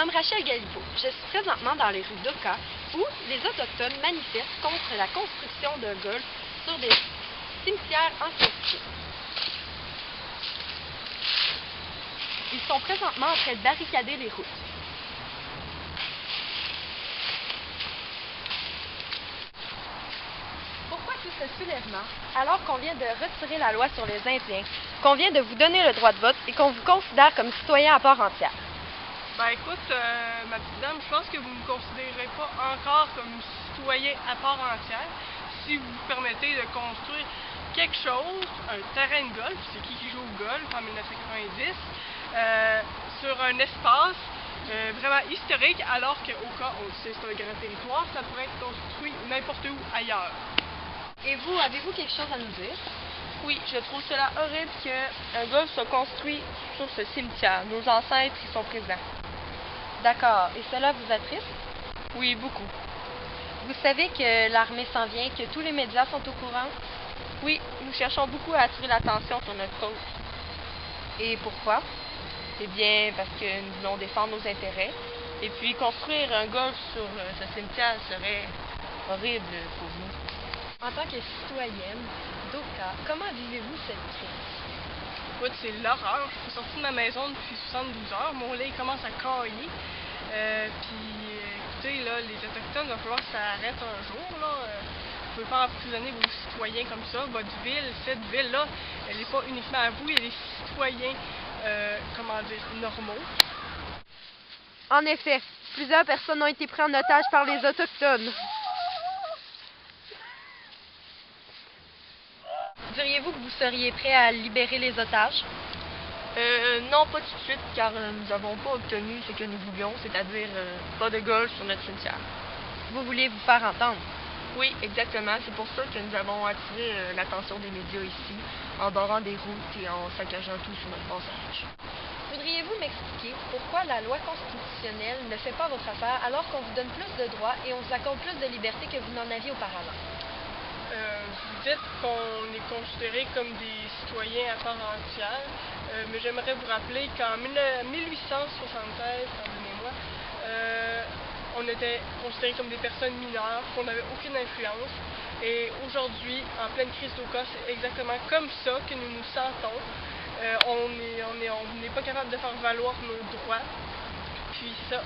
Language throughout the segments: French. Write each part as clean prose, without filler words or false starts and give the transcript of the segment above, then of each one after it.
nomme Rachel Galipo. Je suis présentement dans les rues d'Oka où les Autochtones manifestent contre la construction d'un golf sur des cimetières ancestraux. Ils sont présentement en train de barricader les routes. Pourquoi tout ce soulèvement alors qu'on vient de retirer la loi sur les Indiens, qu'on vient de vous donner le droit de vote et qu'on vous considère comme citoyen à part entière? Ben écoute, ma petite dame, je pense que vous ne me considérez pas encore comme citoyen à part entière si vous vous permettez de construire quelque chose, un terrain de golf, c'est qui joue au golf en 1990, sur un espace vraiment historique, alors qu'au cas où c'est un grand territoire, ça pourrait être construit n'importe où ailleurs. Et vous, avez-vous quelque chose à nous dire? Oui, je trouve cela horrible qu'un golf soit construit sur ce cimetière. Nos ancêtres y sont présents. D'accord. Et cela vous attriste? Oui, beaucoup. Vous savez que l'armée s'en vient, que tous les médias sont au courant? Oui, nous cherchons beaucoup à attirer l'attention sur notre cause. Et pourquoi? Eh bien, parce que nous voulons défendre nos intérêts. Et puis, construire un golf sur ce cimetière serait horrible pour nous. En tant que citoyenne d'Oka, comment vivez-vous cette crise? Écoute, c'est l'horreur. Je suis sortie de ma maison depuis 72 heures. Mon lait commence à cailler. Écoutez, là, les Autochtones, il va falloir que ça arrête un jour. Vous pouvez pas emprisonner vos citoyens comme ça. Votre ville, cette ville-là, elle n'est pas uniquement à vous, il y a des citoyens, normaux. En effet, plusieurs personnes ont été prises en otage par les Autochtones. Diriez-vous que vous seriez prêt à libérer les otages? Non, pas tout de suite, car nous n'avons pas obtenu ce que nous voulions, c'est-à-dire pas de golf sur notre cimetière. Vous voulez vous faire entendre? Oui, exactement. C'est pour ça que nous avons attiré l'attention des médias ici, en barrant des routes et en saccageant tout sur notre passage. Voudriez-vous m'expliquer pourquoi la loi constitutionnelle ne fait pas votre affaire alors qu'on vous donne plus de droits et on vous accorde plus de liberté que vous n'en aviez auparavant? Vous dites qu'on est considérés comme des citoyens à part entière, mais j'aimerais vous rappeler qu'en 1873, pardonnez-moi, on était considérés comme des personnes mineures, qu'on n'avait aucune influence. Et aujourd'hui, en pleine crise d'Oka, c'est exactement comme ça que nous nous sentons. On n'est pas capable de faire valoir nos droits. Puis ça,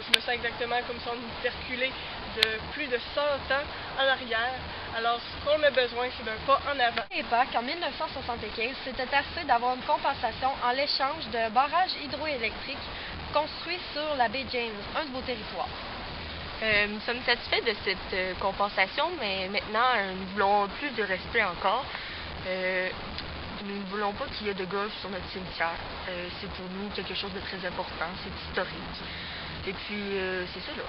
je me sens exactement comme si on nous perculait de plus de 100 ans en arrière. Alors, ce qu'on a besoin, c'est d'un pas en avant. Et pas qu'en 1975, c'était assez d'avoir une compensation en l'échange de barrages hydroélectriques construits sur la baie James, un de vos territoires. Nous sommes satisfaits de cette compensation, mais maintenant, nous voulons plus de respect encore. Nous ne voulons pas qu'il y ait de golf sur notre cimetière. C'est pour nous quelque chose de très important, c'est historique. Et puis, c'est ça, là.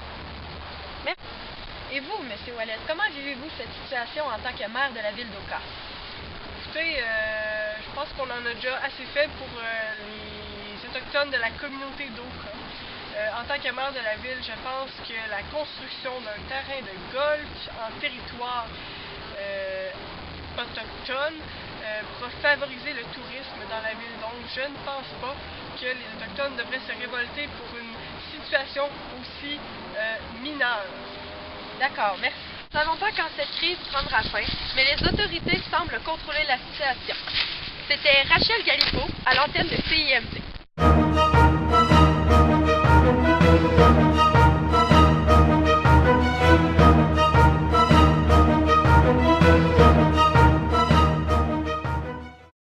Merci. Et vous, M. Ouellet, comment vivez-vous cette situation en tant que maire de la ville d'Oka? Écoutez, je pense qu'on en a déjà assez fait pour les Autochtones de la communauté d'Oka. En tant que maire de la ville, je pense que la construction d'un terrain de golf en territoire autochtone pour favoriser le tourisme dans la ville. Donc, je ne pense pas que les Autochtones devraient se révolter pour une situation aussi mineure. D'accord, merci. Nous ne savons pas quand cette crise prendra fin, mais les autorités semblent contrôler la situation. C'était Rachel Galipo à l'antenne de CIMT.